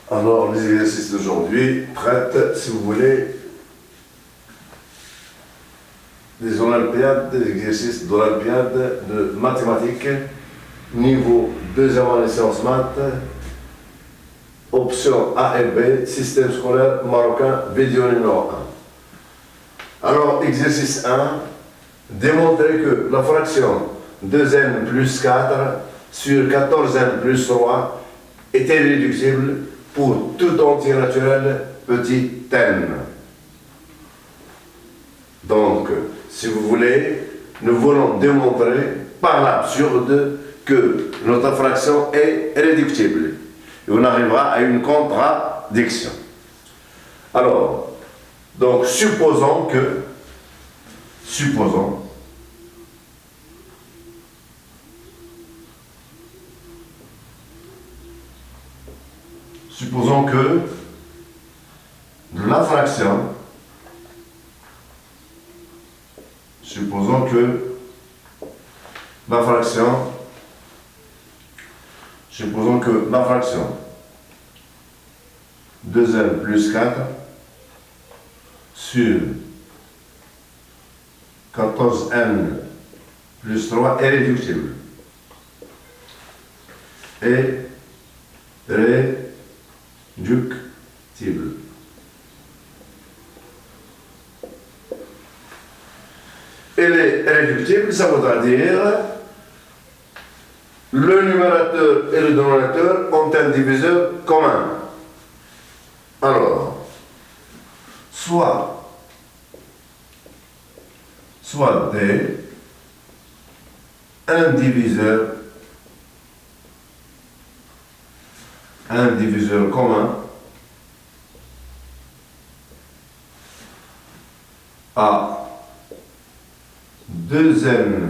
Alors, les exercices d'aujourd'hui traitent, si vous voulez, des olympiades, des exercices d'olympiade de mathématiques, niveau 2e année sciences maths, option A et B, système scolaire marocain, vidéo numéro 1. Alors, exercice 1, démontrer que la fraction 2n plus 4 sur 14n plus 3 est irréductible pour tout entier naturel petit n. Donc, si vous voulez, nous voulons démontrer par l'absurde que notre fraction est réductible. Et on arrivera à une contradiction. Alors, donc, supposons que la fraction, supposons que la fraction 2n plus 4 sur 14n plus 3 est réductible. Elle est réductible, ça voudra dire le numérateur et le dénominateur ont un diviseur commun. Alors, soit D, un diviseur commun à 2n,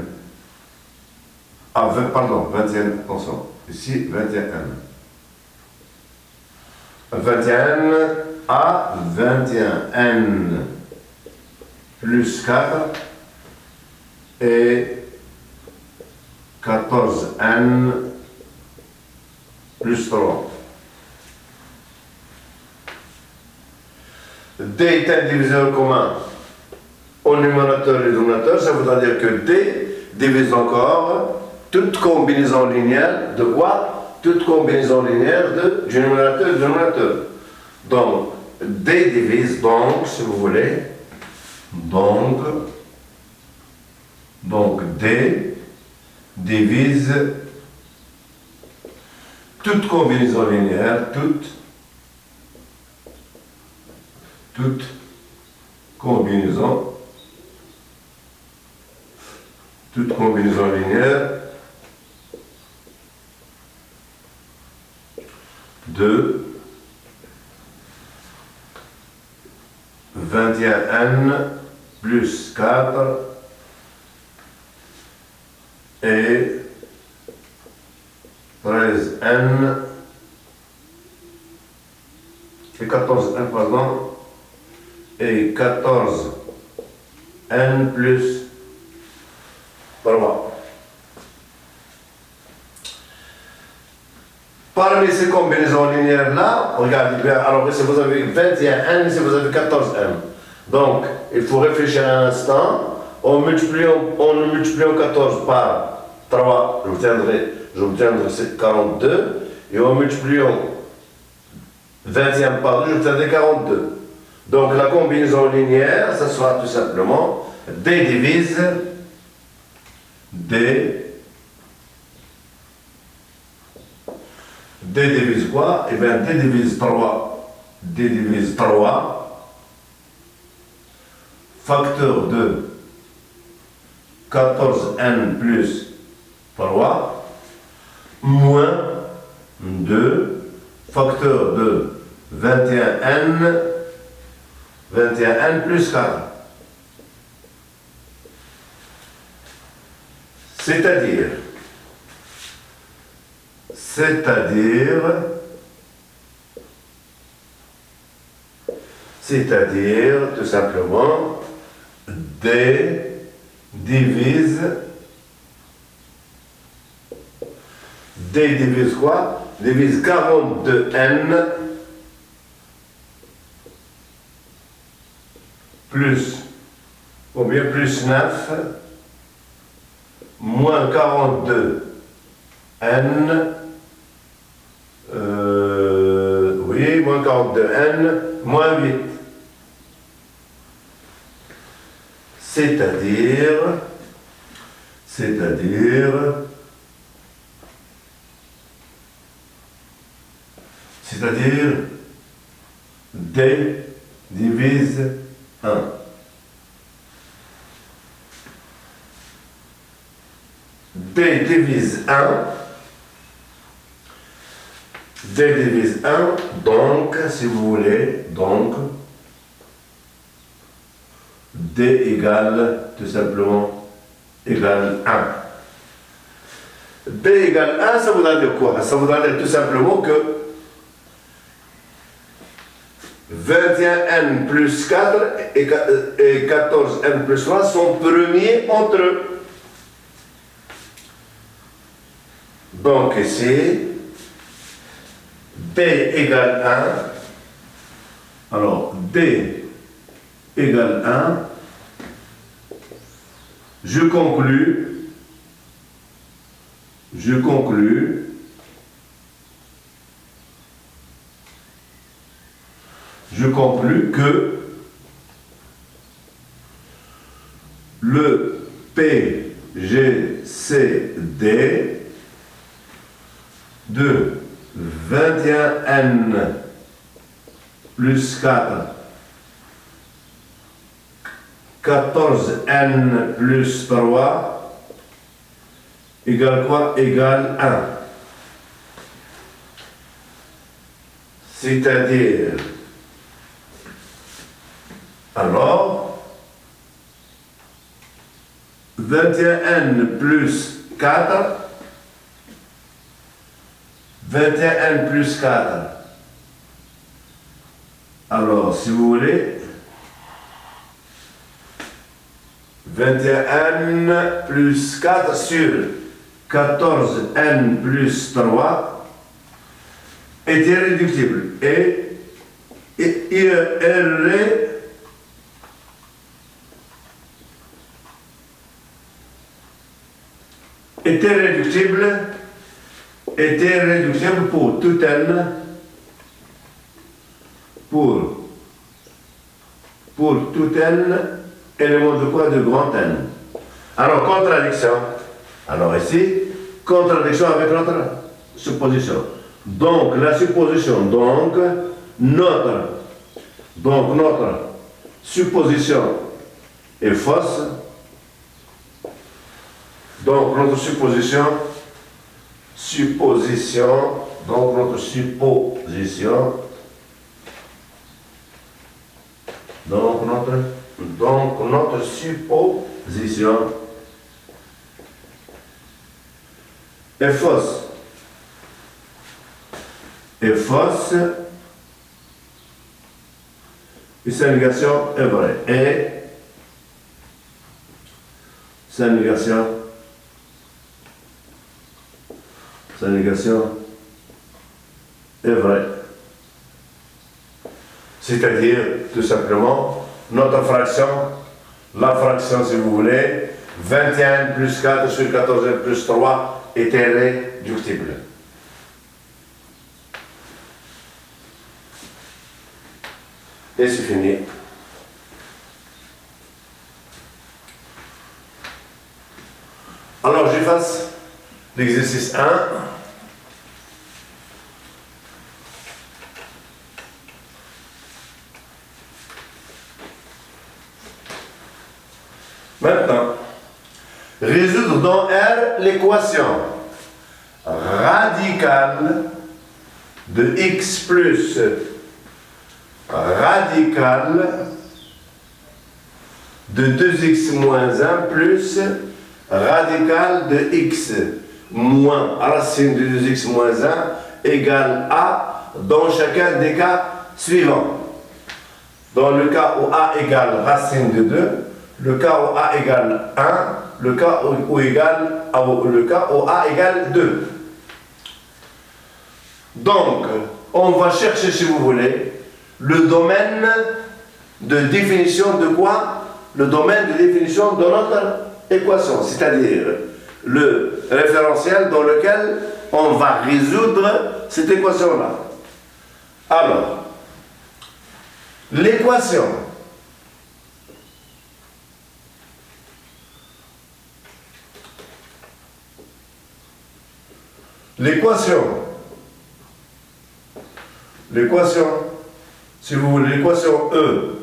attention, ici 21n. 21n à 21n plus 4 et 14n plus 3. D est un diviseur commun au numérateur et au dénominateur, ça voudra dire que D divise encore toute combinaison linéaire de quoi? Toute combinaison linéaire du numérateur et du dénominateur. Donc, D divise donc, si vous voulez, donc D divise toute combinaison linéaire, toute combinaison linéaire de 21n plus 4 et 13n et 14n, pardon, et 14n plus 3. Parmi ces combinaisons linéaires-là, regardez bien, alors ici vous avez 21n, ici vous avez 14n. Donc, il faut réfléchir un instant. En multipliant 14 par 3, j'obtiendrai 42. Et en multipliant 21 par 2, j'obtiendrai 42. Donc, la combinaison linéaire, ça sera tout simplement D divise quoi? Eh bien, D divise 3, facteur de 14n plus 3, moins 2, facteur de 21n plus 4. C'est-à-dire, tout simplement, D divise quoi? Divise 42n plus, ou bien plus 9, moins 42, n, oui, moins 42, n, moins 8. C'est-à-dire, d divise 1. D divise 1. D divise 1, donc, si vous voulez, donc, D égale, tout simplement, égale 1. D égale 1, ça voudra dire quoi? Ça voudra dire tout simplement que 21n plus 4 et 14n plus 3 sont premiers entre eux. Donc ici, D égale 1. Alors, D égale 1. Je conclus que le PGCD de 21n plus 4, 14n plus 3 égale quoi? Égale 1. C'est-à-dire, alors, 21n plus 4, 21n plus 4. Alors, si vous voulez, 21n plus 4 sur 14n plus 3 est irréductible. Et était réductible pour tout n, pour tout n élément de quoi? De grand N. Alors, contradiction. Alors ici, contradiction avec notre supposition. Donc, la supposition, notre supposition est fausse. Donc, notre supposition, notre supposition est fausse. Et sa négation est vraie. Et sa négation est vraie. C'est-à-dire, tout simplement, notre fraction, la fraction si vous voulez, 21 plus 4 sur 14 plus 3 est irréductible. Et c'est fini. Alors j'efface l'exercice 1. Maintenant, résoudre dans R l'équation radicale de x plus radicale de 2x moins 1 plus radicale de x moins racine de 2x moins 1 égale a dans chacun des cas suivants. Dans le cas où a égale racine de 2, le cas où a égale 1, le cas où a égale 2. Donc, on va chercher, si vous voulez, le domaine de définition de quoi? Le domaine de définition de notre équation, c'est-à-dire le référentiel dans lequel on va résoudre cette équation-là. Alors, l'équation si vous voulez, l'équation E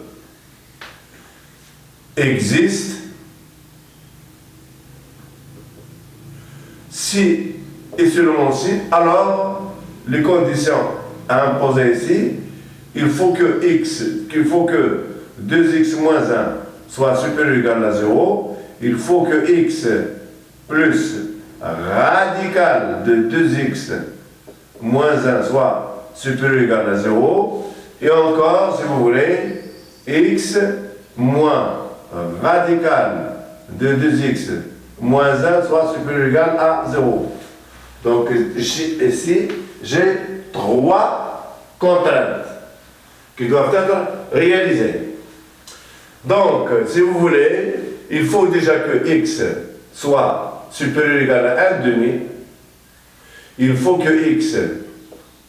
existe si et seulement si, alors les conditions à imposer ici, il faut que 2x moins 1 soit supérieur ou égal à 0, il faut que x plus radical de 2x moins 1 soit supérieur ou égal à 0, et encore, si vous voulez, x moins radical de 2x moins 1 soit supérieur ou égal à 0. Donc ici, j'ai 3 contraintes qui doivent être réalisées. Donc, si vous voulez, il faut déjà que x soit supérieur ou égal à 1,5. Il faut que x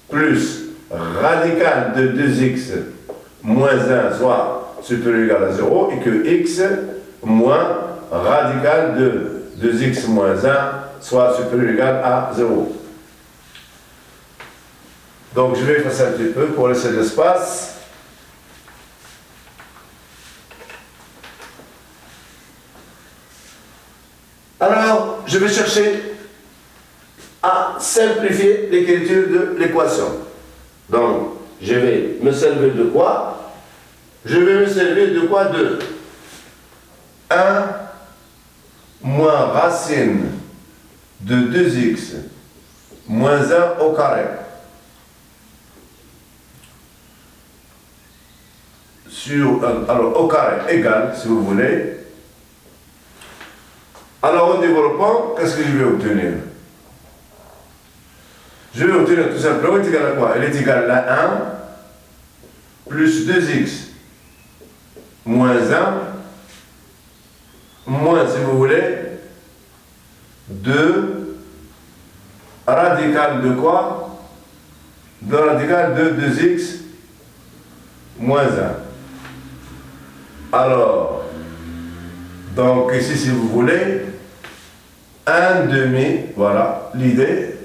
plus radical de 2x moins 1 soit supérieur ou égal à 0 et que x moins radical de 2x moins 1 soit supérieur ou égal à 0. Donc je vais effacer un petit peu pour laisser de l'espace. Alors, je vais chercher à simplifier l'écriture de l'équation. Donc, je vais me servir de quoi? Je vais me servir de quoi? De 1 moins racine de 2x moins 1 au carré. Alors, au carré égal, si vous voulez. Alors, en développant, qu'est-ce que je vais obtenir? Je vais obtenir tout simplement, elle est égale à quoi? Elle est égale à 1 plus 2x moins 1 moins, si vous voulez, 2 radical de quoi? De radical de 2x moins 1. Alors, donc ici, si vous voulez, 1 demi, voilà l'idée,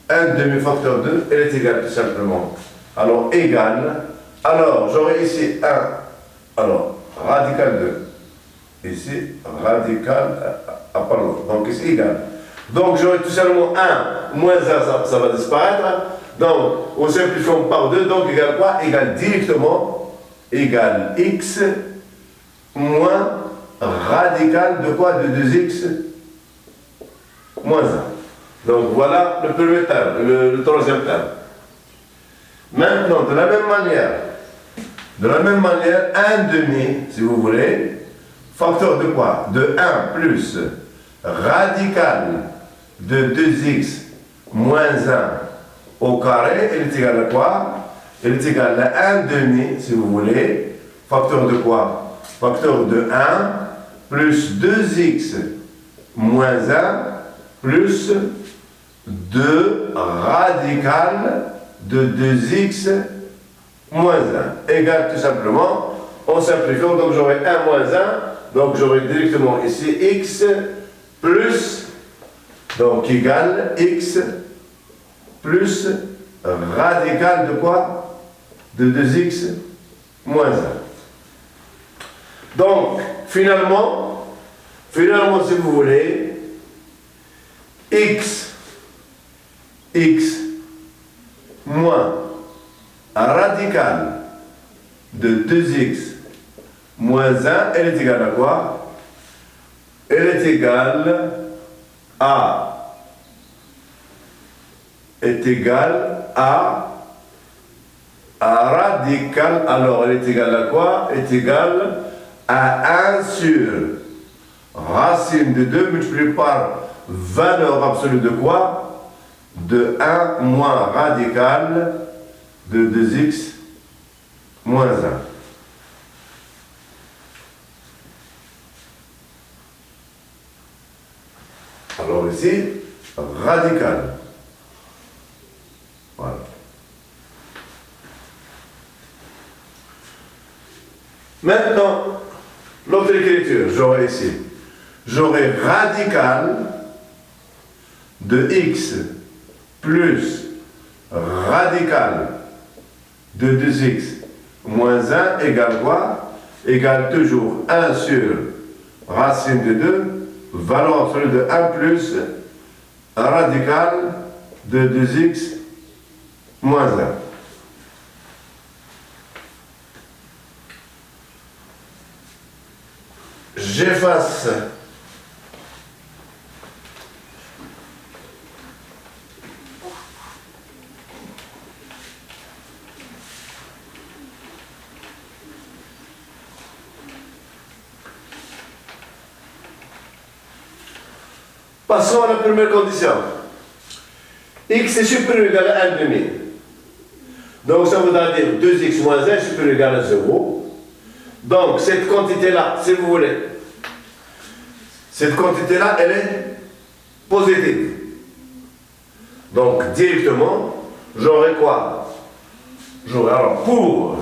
1 demi facteur 2, elle est égale tout simplement. Alors, égale, alors j'aurai ici 1, alors, radical 2, ici, radical, pardon, donc ici, égal. Donc j'aurai tout simplement 1, moins 1, ça va disparaître, donc, on simplifiant par 2, donc égale quoi? Égale directement, égale x, moins radical de quoi? De 2x moins 1. Donc voilà le premier terme, le troisième terme. Maintenant, de la même manière, 1 demi, si vous voulez, facteur de quoi? De 1 plus radical de 2x moins 1 au carré, elle est égale à quoi? Elle est égale à 1 demi, si vous voulez, facteur de quoi? Facteur de 1 plus 2x moins 1 plus 2 radical de 2x moins 1 égale tout simplement, en simplifiant, donc j'aurai 1 moins 1, donc j'aurai directement ici x plus, donc égale x plus radical de quoi? De 2x moins 1. Donc, finalement, si vous voulez, x moins radical de 2x moins 1, elle est égale à quoi? Elle est égale à radical, alors elle est égale à quoi? Elle est égale à 1 sur racine de 2 multiplié par valeur absolue de quoi? De 1 moins radical de 2x moins 1. Alors ici, radical. Voilà. Maintenant, l'autre écriture, j'aurai ici. J'aurai radical de x plus radical de 2x moins 1 égale quoi? Égale toujours 1 sur racine de 2, valeur absolue de 1 plus radical de 2x moins 1. J'efface passons à la première condition. X est supérieur ou égal à 1 demi. Donc ça voudra dire 2x moins 1 supérieur ou égal à 0. Donc cette quantité-là, si vous voulez, cette quantité-là, elle est positive. Donc directement, j'aurai quoi? J'aurai alors pour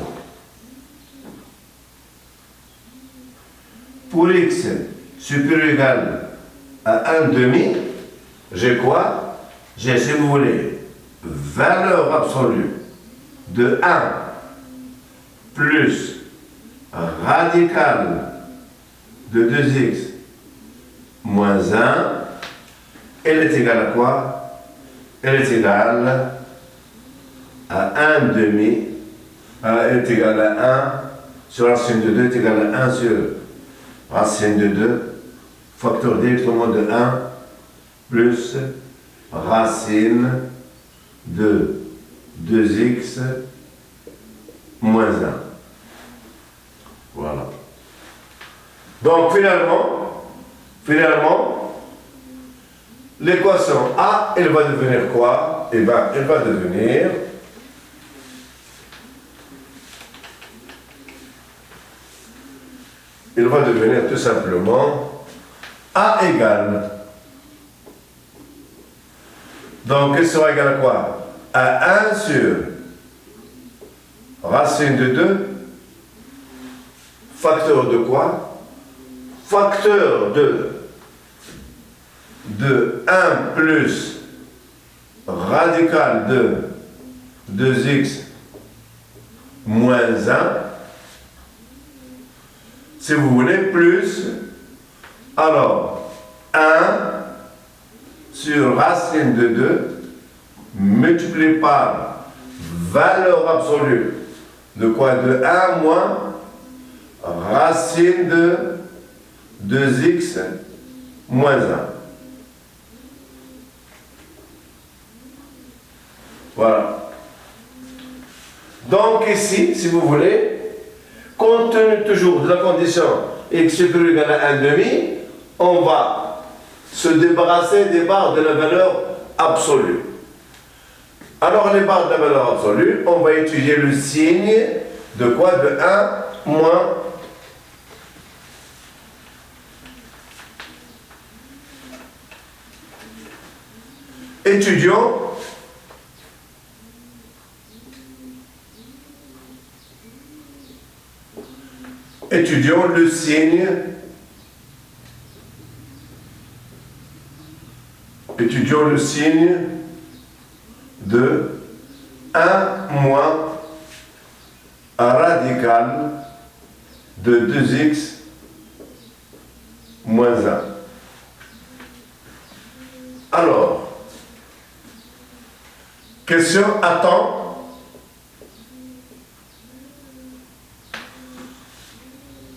x supérieur ou égal à 1 demi, j'ai quoi? J'ai, si vous voulez, valeur absolue de 1 plus radical de 2x moins 1, elle est égale à quoi? Elle est égale à 1 demi, elle est égale à 1 sur racine de 2 est égale à 1 sur racine de 2, facteur directement de 1 plus racine de 2x moins 1. Voilà. Donc finalement, l'équation A, elle va devenir quoi? Eh bien, elle va devenir tout simplement A égale. Donc, elle sera égale à quoi? À 1 sur racine de 2, facteur de quoi? Facteur de 1 plus radical de 2x moins 1, si vous voulez, plus, alors, 1 sur racine de 2 multiplié par valeur absolue de quoi? De 1 moins racine de 2x moins 1. Voilà. Donc ici, si vous voulez, compte tenu toujours de la condition x supérieur ou égal à 1 demi, on va se débarrasser des barres de la valeur absolue. Alors les barres de la valeur absolue, on va étudier le signe de quoi? De 1 moins étudions le signe de 1 moins radical de 2x moins 1. Alors, question attend.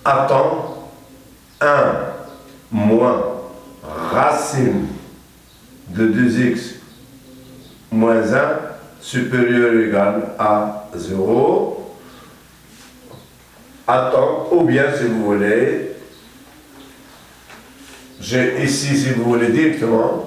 Attend 1 moins racine de 2x moins 1 supérieur ou égal à 0. Attend, ou bien si vous voulez, j'ai ici, si vous voulez directement,